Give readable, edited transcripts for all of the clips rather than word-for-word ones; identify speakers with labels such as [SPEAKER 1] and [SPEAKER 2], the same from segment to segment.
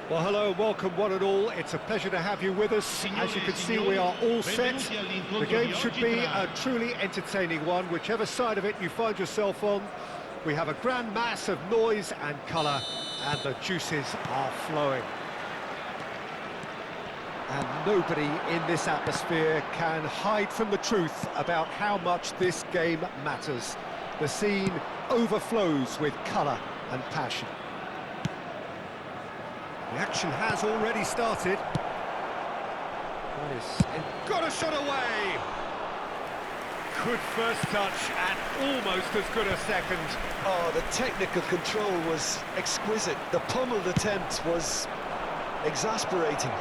[SPEAKER 1] Well, hello, welcome one and all. It's a pleasure to have you with us. As you can see, we are all set. The game should be a truly entertaining one, whichever side of it you find yourself on. We have a grand mass of noise and colour, and the juices are flowing. And nobody in this atmosphere can hide from the truth about how much this game matters. The scene overflows with colour and passion. The action has already started. Got a shot away! Good first touch and almost as good a second.
[SPEAKER 2] Oh, the technical control was exquisite. The pummeled attempt was exasperating.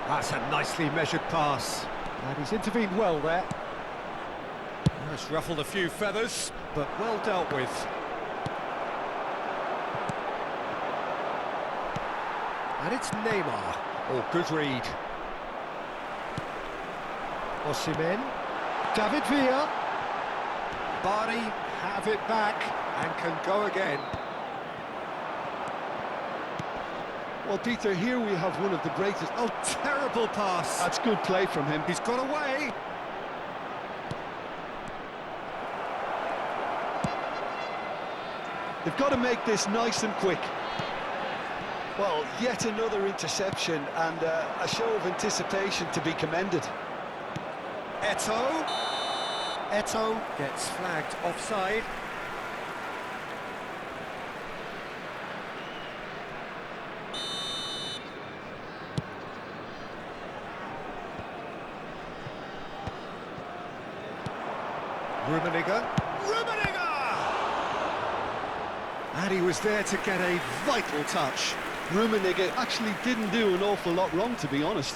[SPEAKER 1] That's a nicely measured pass. And he's intervened well there. It's ruffled a few feathers, but well dealt with. And it's Neymar. Oh, good read. Osimhen. David Villa. Bari have it back and can go again.
[SPEAKER 2] Well, Peter, here we have one of the greatest...
[SPEAKER 1] Oh, terrible pass.
[SPEAKER 2] That's good play from him.
[SPEAKER 1] He's got away.
[SPEAKER 2] They've got to make this nice and quick. Well, yet another interception and a show of anticipation to be commended.
[SPEAKER 1] Eto'o. Eto'o gets flagged offside. Rummenigge. And he was there to get a vital touch.
[SPEAKER 2] Rummenigge actually didn't do an awful lot wrong, to be honest.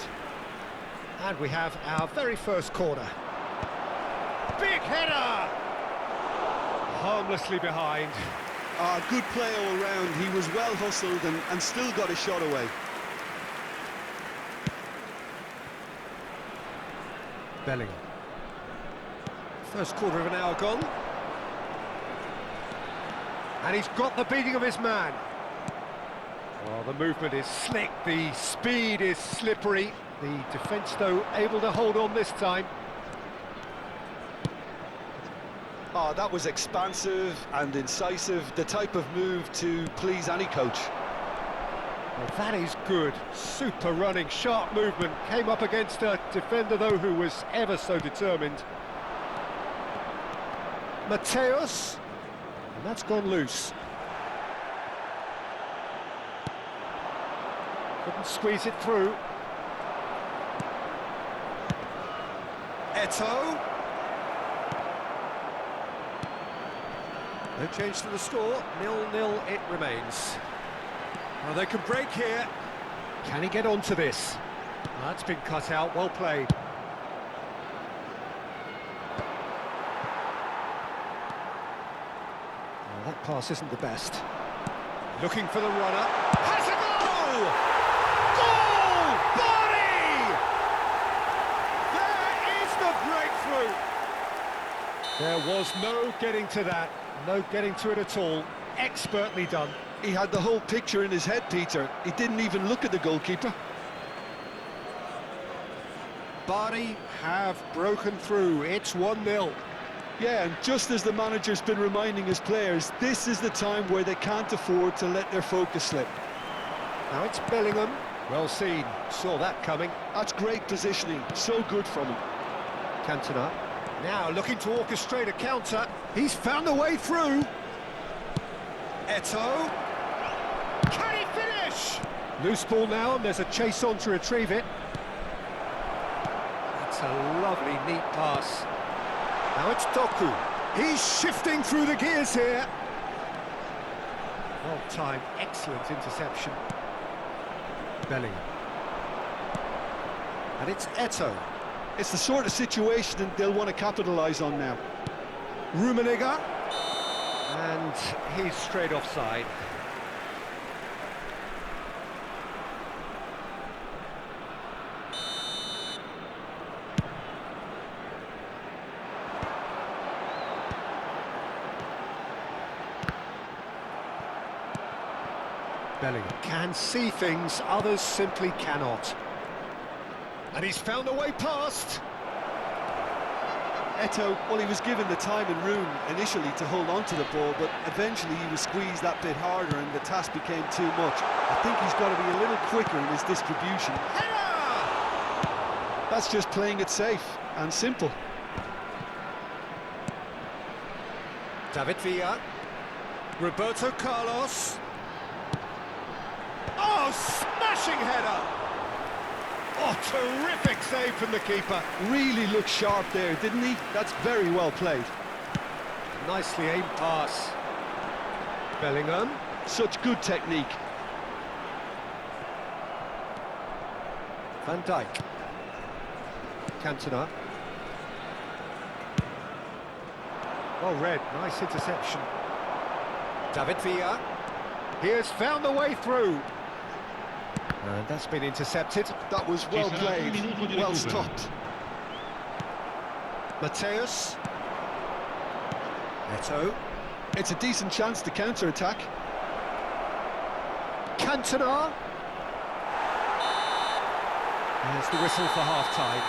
[SPEAKER 1] And we have our very first corner. Big header! Harmlessly behind.
[SPEAKER 2] Good play all round. He was well hustled and still got a shot away.
[SPEAKER 1] Bellingham. First quarter of an hour gone. And he's got the beating of his man. Well, the movement is slick, the speed is slippery. The defence, though, able to hold on this time.
[SPEAKER 2] Oh, that was expansive and incisive, the type of move to please any coach.
[SPEAKER 1] Well, that is good. Super running, sharp movement. Came up against a defender, though, who was ever so determined. Mateus. And that's gone loose. Couldn't squeeze it through. Eto'o. No change to the score. 0-0 it remains. Well, they can break here. Can he get onto this? Well, that's been cut out. Well played. Well, that pass isn't the best. Looking for the runner. Has a goal! Goal! Bari! There is the breakthrough. There was no getting to that. No getting to it at all. Expertly done.
[SPEAKER 2] He had the whole picture in his head, Peter. He didn't even look at the goalkeeper.
[SPEAKER 1] Bari have broken through. It's 1-0.
[SPEAKER 2] Yeah, and just as the manager's been reminding his players, this is the time where they can't afford to let their focus slip.
[SPEAKER 1] Now it's Bellingham. Well seen. Saw that coming.
[SPEAKER 2] That's great positioning. So good from him.
[SPEAKER 1] Cantona. Now looking to orchestrate a counter. He's found a way through. Eto'o. Can he finish? Loose ball now, and there's a chase on to retrieve it. That's a lovely, neat pass. Now it's Doku. He's shifting through the gears here. Well timed, excellent interception. Bellingham. And it's Eto'o.
[SPEAKER 2] It's the sort of situation that they'll want to capitalise on now.
[SPEAKER 1] Rummenigge. And he's straight offside. Bellingham can see things others simply cannot. And he's found a way past.
[SPEAKER 2] Eto'o, well, he was given the time and room initially to hold on to the ball, but eventually he was squeezed that bit harder and the task became too much. I think he's got to be a little quicker in his distribution. That's just playing it safe and simple.
[SPEAKER 1] David Villa. Roberto Carlos. Oh, smashing header! Oh, terrific save from the keeper.
[SPEAKER 2] Really looked sharp there, didn't he? That's very well played.
[SPEAKER 1] Nicely aimed pass. Bellingham.
[SPEAKER 2] Such good technique.
[SPEAKER 1] Van Dijk. Cantona. Well read, nice interception. David Villa. He has found the way through. And that's been intercepted.
[SPEAKER 2] That was well played, well stopped.
[SPEAKER 1] Mateus. Eto'o.
[SPEAKER 2] It's a decent chance to counter-attack.
[SPEAKER 1] Cantona. There's the whistle for half-time.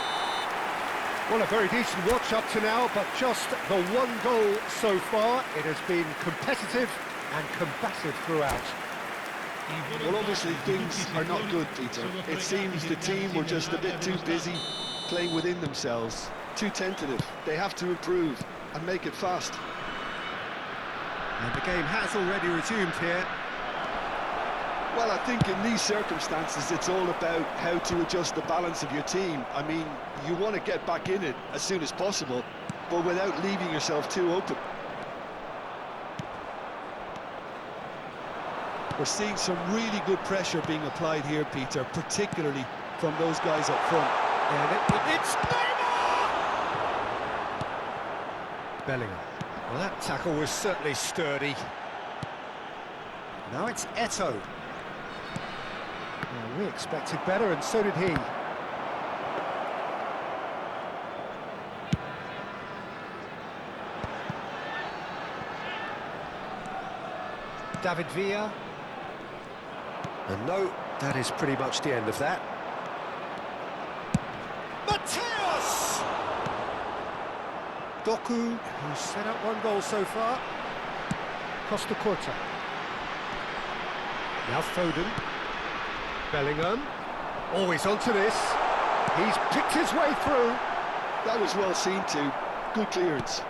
[SPEAKER 1] Well, a very decent watch up to now, but just the one goal so far. It has been competitive and combative throughout.
[SPEAKER 2] Well, obviously things are not good, Peter. It seems the team were just a bit too busy playing within themselves, too tentative. They have to improve and make it fast.
[SPEAKER 1] And the game has already resumed here.
[SPEAKER 2] Well, I think in these circumstances it's all about how to adjust the balance of your team. I mean, you want to get back in it as soon as possible, but without leaving yourself too open. We're seeing some really good pressure being applied here, Peter, particularly from those guys up front.
[SPEAKER 1] And it's Neymar! Bellingham. Well, that tackle was certainly sturdy. Now it's Eto'o. Well, we expected better, and so did he. David Villa. And no, that is pretty much the end of that. Mateus! Doku, who's set up one goal so far. Costa Curta. Now Foden. Bellingham. Always onto this. He's picked his way through.
[SPEAKER 2] That was well seen too. Good clearance.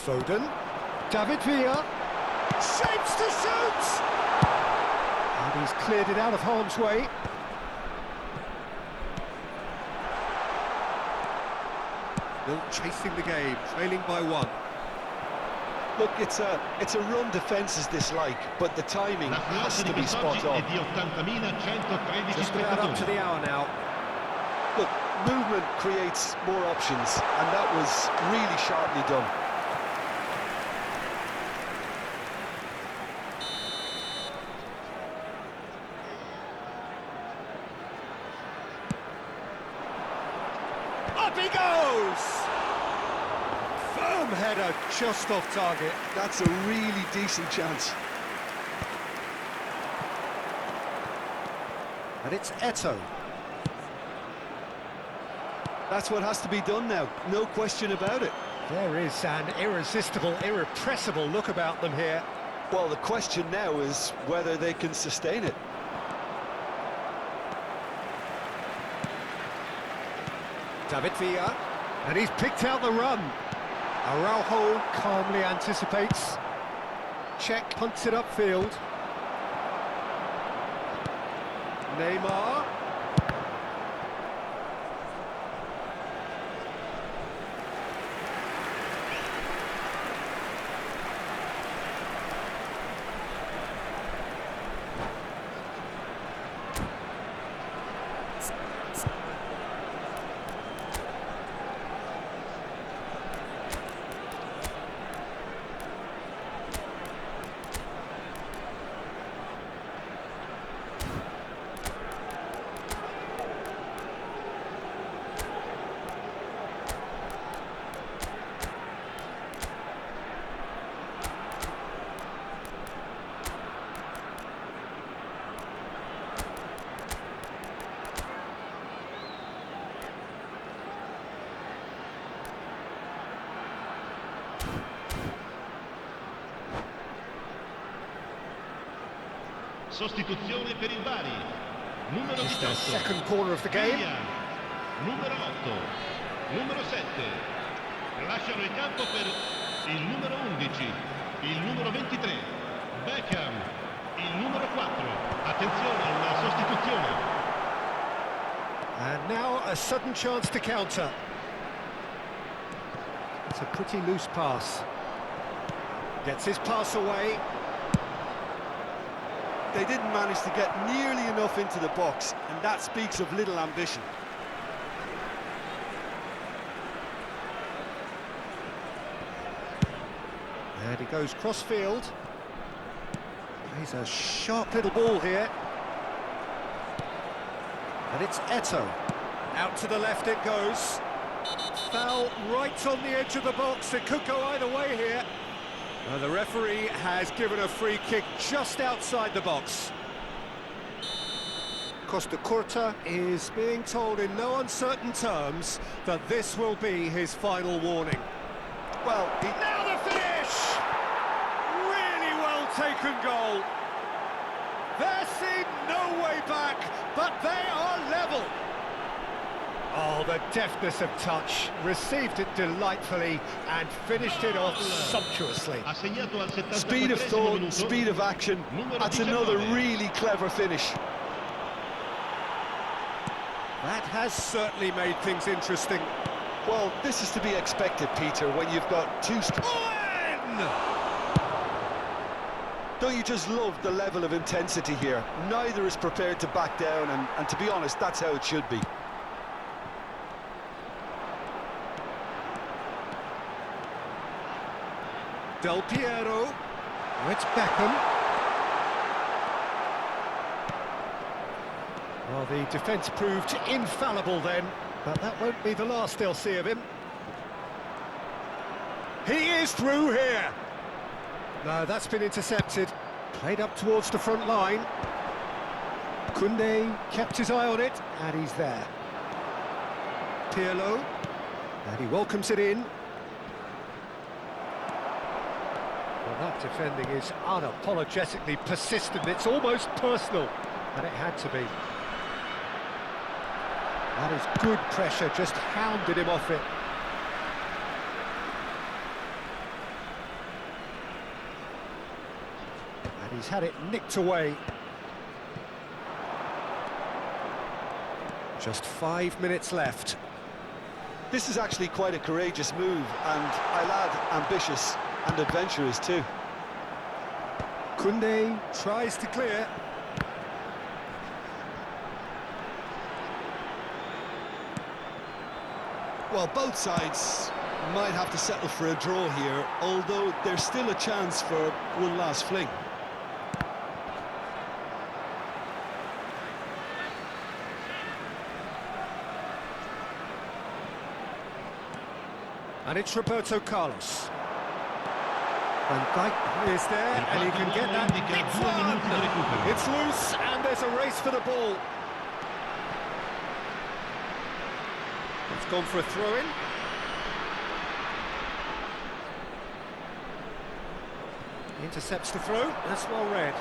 [SPEAKER 1] Foden. David Villa. Shapes to shoot! And he's cleared it out of harm's way. Still chasing the game, trailing by one.
[SPEAKER 2] Look, it's a run defence is dislike, but the timing has to be spot on.
[SPEAKER 1] Just about up to the hour now.
[SPEAKER 2] Look, movement creates more options, and that was really sharply done.
[SPEAKER 1] Up he goes! Firm header, just off target.
[SPEAKER 2] That's a really decent chance.
[SPEAKER 1] And it's Eto'o.
[SPEAKER 2] That's what has to be done now, no question about it.
[SPEAKER 1] There is an irresistible, irrepressible look about them here.
[SPEAKER 2] Well, the question now is whether they can sustain it.
[SPEAKER 1] David Villa, and he's picked out the run. Araujo calmly anticipates. Check punts it upfield. Neymar.
[SPEAKER 3] Sostituzione per il Bari. Numero
[SPEAKER 1] Just the
[SPEAKER 3] 18.
[SPEAKER 1] second corner of the game.
[SPEAKER 3] Villa. Numero 8. Numero 7. Lasciano il campo per il numero 11. Il numero 23. Beckham. Il numero 4. Attenzione, una sostituzione.
[SPEAKER 1] And now a sudden chance to counter. It's a pretty loose pass. Gets his pass away.
[SPEAKER 2] They didn't manage to get nearly enough into the box, and that speaks of little ambition.
[SPEAKER 1] And he goes cross-field. He's a sharp little ball here. And it's Eto'o. Out to the left it goes. Foul right on the edge of the box. It could go either way here. The referee has given a free kick just outside the box. Costa Curta is being told in no uncertain terms that this will be his final warning.
[SPEAKER 2] Well,
[SPEAKER 1] Now the finish! Really well taken goal. There seemed no way back, but they are level. Oh, the deftness of touch. Received it delightfully and finished it off sumptuously.
[SPEAKER 3] Ha segnato al 74esimo
[SPEAKER 2] speed of thought,
[SPEAKER 3] minuto.
[SPEAKER 2] speed of action.
[SPEAKER 3] Numero
[SPEAKER 2] That's another
[SPEAKER 3] 19.
[SPEAKER 2] really clever finish.
[SPEAKER 1] That has certainly made things interesting.
[SPEAKER 2] Well, this is to be expected, Peter, when you've got two...
[SPEAKER 1] Owen!
[SPEAKER 2] Don't you just love the level of intensity here? Neither is prepared to back down, and to be honest, that's how it should be.
[SPEAKER 1] Del Piero. Oh, it's Beckham. Well, the defence proved infallible then, but that won't be the last they'll see of him. He is through here. No, that's been intercepted. Played up towards the front line. Koundé kept his eye on it, and he's there. Pirlo, and he welcomes it in. Well, that defending is unapologetically persistent. It's almost personal, and it had to be. That is good pressure, just hounded him off it. And he's had it nicked away. Just 5 minutes left.
[SPEAKER 2] This is actually quite a courageous move, and I'll add ambitious and adventurous too.
[SPEAKER 1] Koundé tries to clear.
[SPEAKER 2] Well, both sides might have to settle for a draw here, although there's still a chance for one last fling.
[SPEAKER 1] And it's Roberto Carlos. Van Dijk is there, and he can get that. It's on! It's loose, and there's a race for the ball. It's gone for a throw-in. Intercepts the throw. That's well read.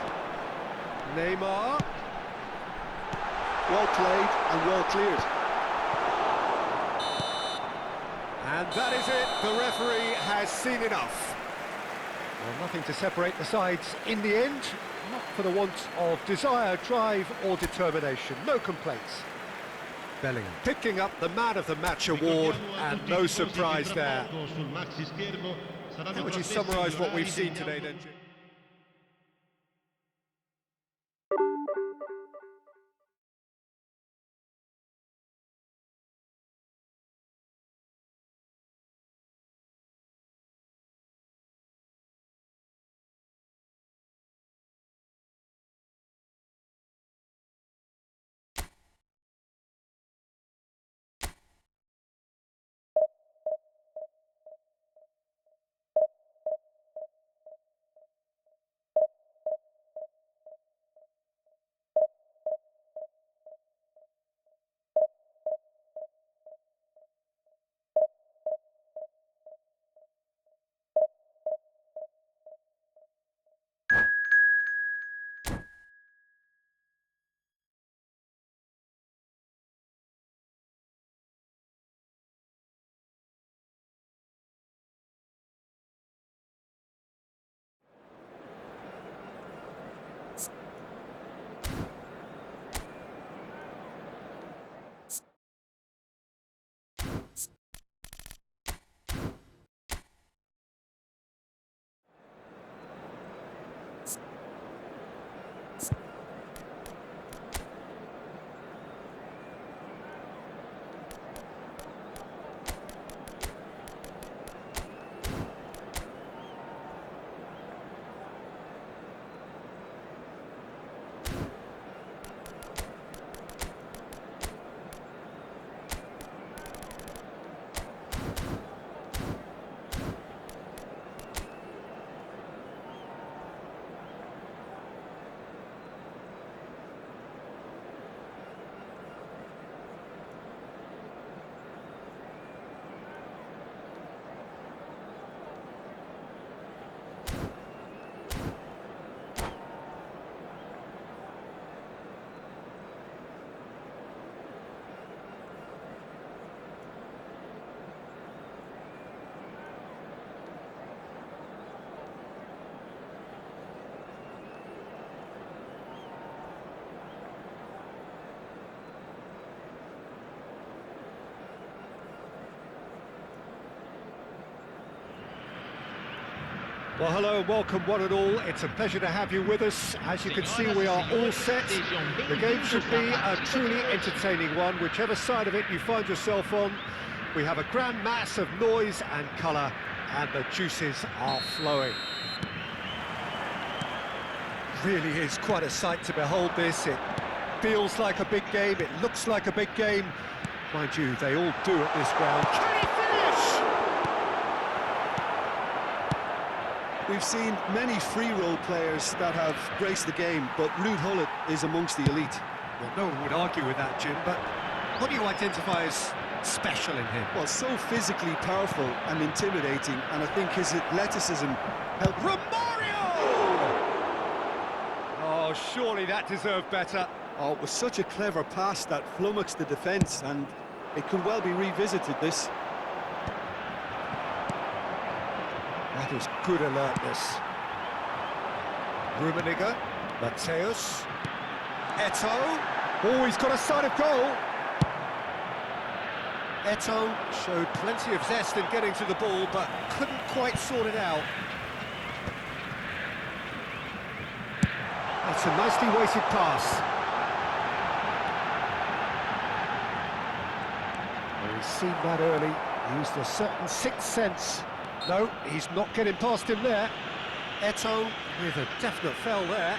[SPEAKER 1] Neymar.
[SPEAKER 2] Well played and well cleared.
[SPEAKER 1] And that is it. The referee has seen enough. Well, nothing to separate the sides in the end. Not for the want of desire, drive or determination. No complaints. Bellingham picking up the Man of the Match award, and no surprise there. How would you summarise what we've seen today then, Jim? Well, hello and welcome one and all. It's a pleasure to have you with us. As you can see, we are all set. The game should be a truly entertaining one, whichever side of it you find yourself on. We have a grand mass of noise and colour, and the juices are flowing. Really is quite a sight to behold this. It feels like a big game, it looks like a big game. Mind you, they all do at this ground. Can he finish?
[SPEAKER 2] We've seen many free role players that have graced the game, but Ruud Gullit is amongst the elite.
[SPEAKER 1] Well, no one would argue with that, Jim, but what do you identify as special in him?
[SPEAKER 2] Well, so physically powerful and intimidating, and I think his athleticism helped.
[SPEAKER 1] Romario! Oh, surely that deserved better.
[SPEAKER 2] Oh, it was such a clever pass that flummoxed the defence, and it could well be revisited, this.
[SPEAKER 1] That is good alertness. Rummenigge, Matthäus, Eto'o. Oh, he's got a sight of goal. Eto'o showed plenty of zest in getting to the ball, but couldn't quite sort it out. That's a nicely weighted pass. Well, he's seen that early, used a certain sixth sense. No, he's not getting past him there. Eto'o with a definite foul there.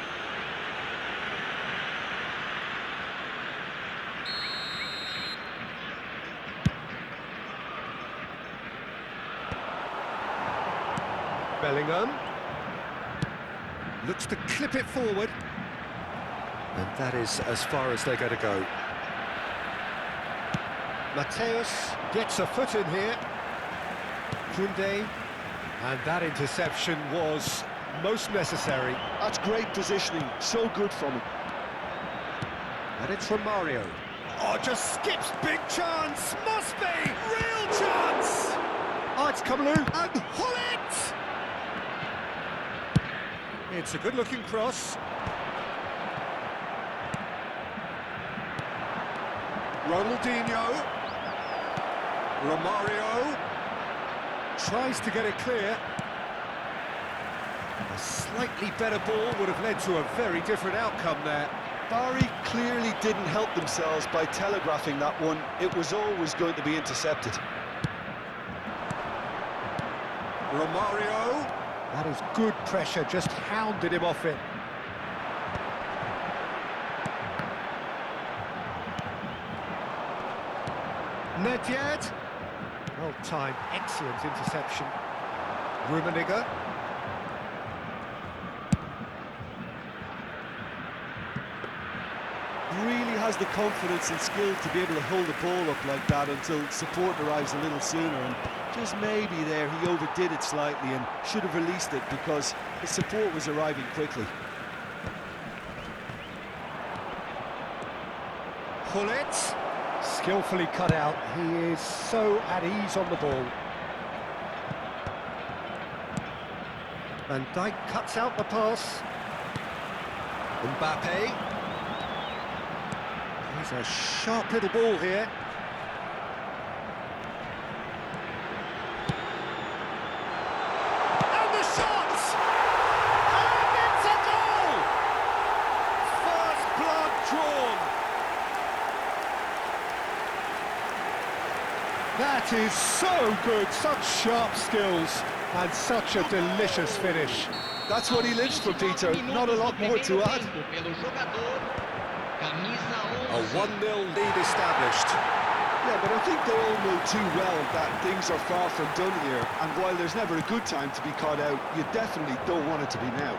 [SPEAKER 1] Bellingham looks to clip it forward, and that is as far as they're going to go. Matthäus gets a foot in here. Koundé, and that interception was most necessary.
[SPEAKER 2] That's great positioning, so good from him.
[SPEAKER 1] And it's Romario. Oh, just skips, big chance, must be, real chance! Oh, it's Kamlu, and Gullit! It's a good-looking cross. Ronaldinho. Romario. Tries to get it clear. A slightly better ball would have led to a very different outcome there.
[SPEAKER 2] Bari clearly didn't help themselves by telegraphing that one. It was always going to be intercepted.
[SPEAKER 1] Romario. That is good pressure, just hounded him off it. Nedved. Well timed, excellent interception. Rummenigge.
[SPEAKER 2] Really has the confidence and skill to be able to hold the ball up like that until support arrives a little sooner, and just maybe there he overdid it slightly and should have released it because the support was arriving quickly.
[SPEAKER 1] Gullit. Skillfully cut out. He is so at ease on the ball. Van Dijk cuts out the pass. Mbappe. He's a sharp little ball here. And the shot! And it's a goal! First blood drawn. That is so good, such sharp skills and such a delicious finish.
[SPEAKER 2] That's what he lives for, Peter, not a lot more to add.
[SPEAKER 1] A 1-0 lead established.
[SPEAKER 2] Yeah, but I think they all know too well that things are far from done here, and while there's never a good time to be caught out, you definitely don't want it to be now.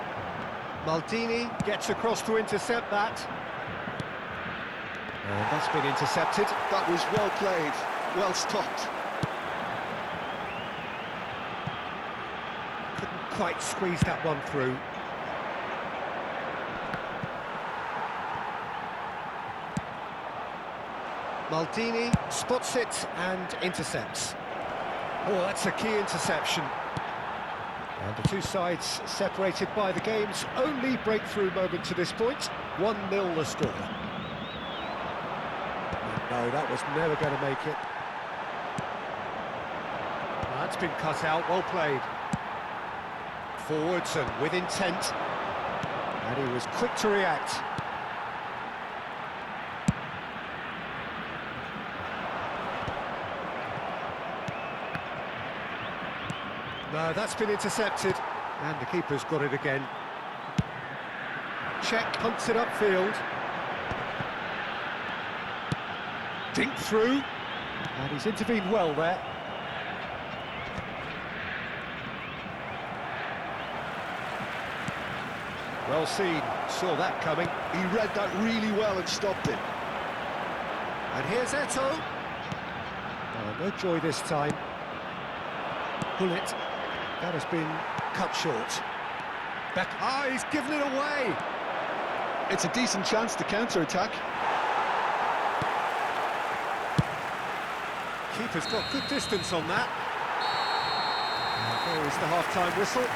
[SPEAKER 1] Maldini gets across to intercept that. And that's been intercepted.
[SPEAKER 2] That was well played. Well stopped.
[SPEAKER 1] Couldn't quite squeeze that one through. Maldini spots it and intercepts. Oh, that's a key interception. And the two sides separated by the game's only breakthrough moment to this point. 1-0 the score. No, that was never going to make it. That's been cut out, well played. Forwards and with intent. And he was quick to react. No, that's been intercepted. And the keeper's got it again. Check, punts it upfield. Dink through. And he's intervened well there. Well seen, saw that coming.
[SPEAKER 2] He read that really well and stopped it.
[SPEAKER 1] And here's Eto'o. Oh, no joy this time. Bullet. That has been cut short. Back. Ah, he's given it away.
[SPEAKER 2] It's a decent chance to counter-attack.
[SPEAKER 1] Keeper's got good distance on that. And there is the half-time whistle.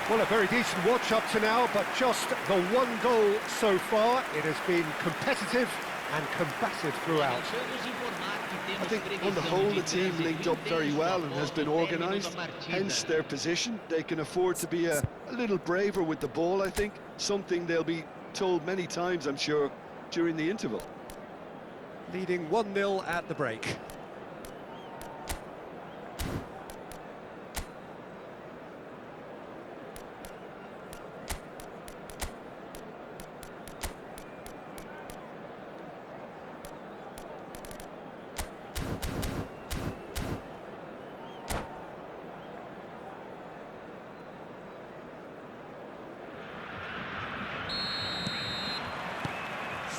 [SPEAKER 1] Well, a very decent watch up to now, but just the one goal so far. It has been competitive and combative throughout.
[SPEAKER 2] I think on the whole the team linked up very well and has been organised, hence their position. They can afford to be a little braver with the ball, I think. Something they'll be told many times, I'm sure, during the interval.
[SPEAKER 1] Leading 1-0 at the break.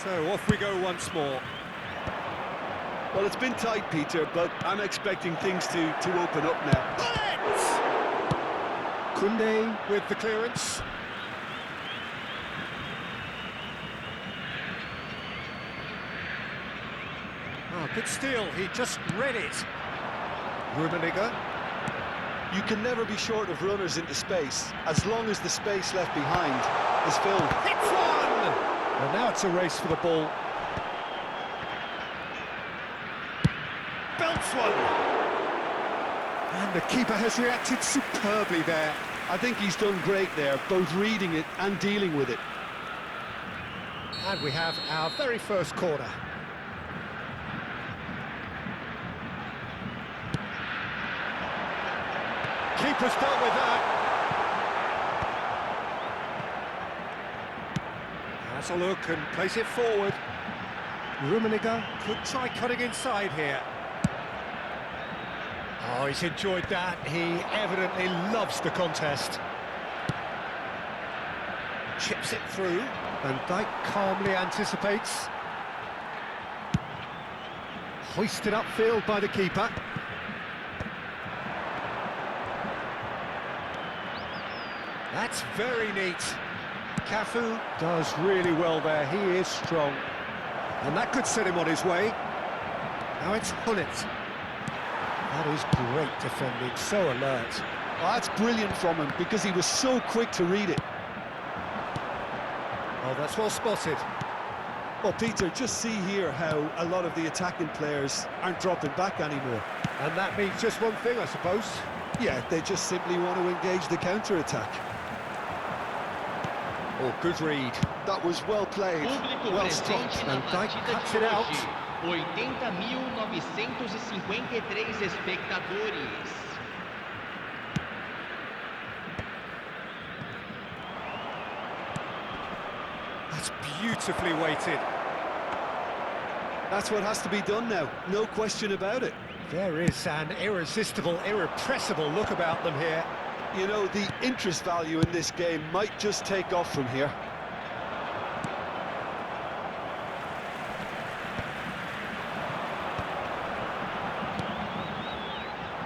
[SPEAKER 1] So off we go once more.
[SPEAKER 2] Well, it's been tight, Peter, but I'm expecting things to open up now.
[SPEAKER 1] Koundé with the clearance. Oh, good steal, he just read it. Rummenigge.
[SPEAKER 2] You can never be short of runners into space, as long as the space left behind is filled.
[SPEAKER 1] Hits one! And now it's a race for the ball. Belts one! And the keeper has reacted superbly there.
[SPEAKER 2] I think he's done great there, both reading it and dealing with it.
[SPEAKER 1] And we have our very first corner. Keeper's dealt with that. Has a look and plays it forward. Rummenigge could try cutting inside here. Oh, he's enjoyed that. He evidently loves the contest. Chips it through. Van Dijk calmly anticipates. Hoisted upfield by the keeper. That's very neat. Cafu does really well there. He is strong. And that could set him on his way. Now it's Gullit. That is great defending, so alert.
[SPEAKER 2] Oh, that's brilliant from him, because he was so quick to read it.
[SPEAKER 1] Oh, that's well spotted.
[SPEAKER 2] Well, Peter, just see here how a lot of the attacking players aren't dropping back anymore.
[SPEAKER 1] And that means just one thing, I suppose.
[SPEAKER 2] Yeah, they just simply want to engage the counter-attack.
[SPEAKER 1] Oh, good read.
[SPEAKER 2] That was well played, well struck.
[SPEAKER 1] Van Dijk cuts it out.
[SPEAKER 4] 80.953 espectadores.
[SPEAKER 1] That's beautifully weighted.
[SPEAKER 2] That's what has to be done now, no question about it.
[SPEAKER 1] There is an irresistible, irrepressible look about them here.
[SPEAKER 2] You know, the interest value in this game might just take off from here.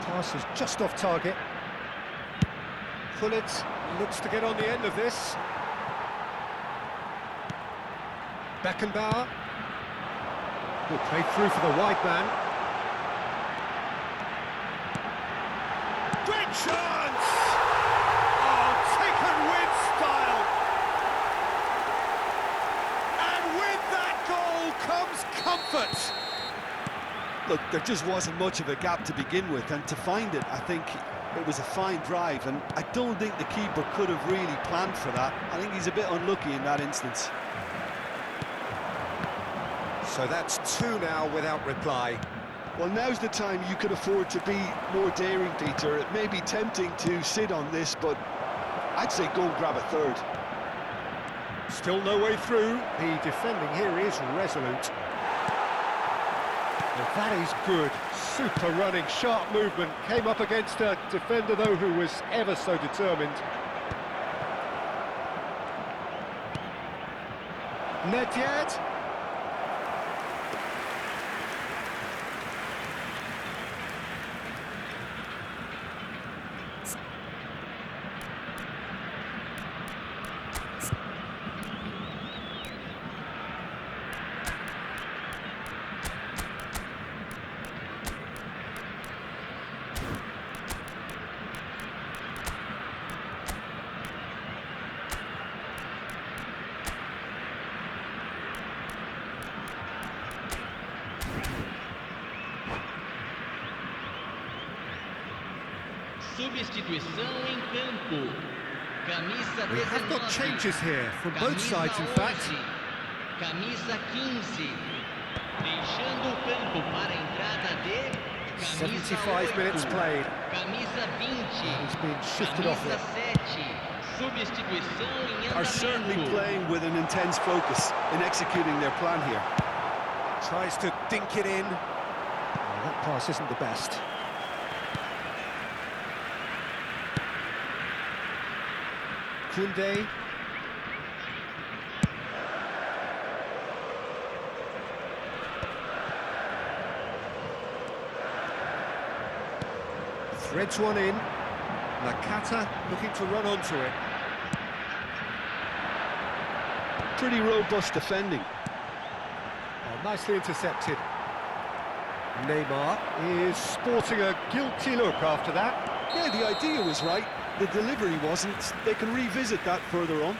[SPEAKER 1] Pass is just off target. Gullit looks to get on the end of this. Beckenbauer. Good play through for the wide man. Great chance! Oh, taken with style! And with that goal comes comfort!
[SPEAKER 2] Look, there just wasn't much of a gap to begin with, and to find it, I think It was a fine drive, and I don't think the keeper could have really planned for that. I think he's a bit unlucky in that instance.
[SPEAKER 1] So that's two now without reply.
[SPEAKER 2] Well, now's the time you could afford to be more daring, Peter. It may be tempting to sit on this, but I'd say go and grab a third.
[SPEAKER 1] Still no way through. The defending here is resolute. Well, that is good. Super running, sharp movement. Came up against a defender, though, who was ever so determined. Nedved.
[SPEAKER 4] Substituição em campo. Camisa 19.
[SPEAKER 1] We have got changes here from both sides, in fact.
[SPEAKER 4] Camisa 15. Deixando o campo para a entrada de camisa
[SPEAKER 1] 75 minutes played.
[SPEAKER 4] Camisa 20.
[SPEAKER 1] He's been shifted off
[SPEAKER 4] Camisa
[SPEAKER 1] it.
[SPEAKER 4] 7. Substituição em andamento.
[SPEAKER 2] Are certainly playing with an intense focus in executing their plan here.
[SPEAKER 1] Tries to dink it in. Well, that pass isn't the best. Koundé. Threads one in. Nakata looking to run onto it.
[SPEAKER 2] Pretty robust defending.
[SPEAKER 1] Oh, nicely intercepted. Neymar is sporting a guilty look after that.
[SPEAKER 2] Yeah, the idea was right. The delivery wasn't. They can revisit that further on.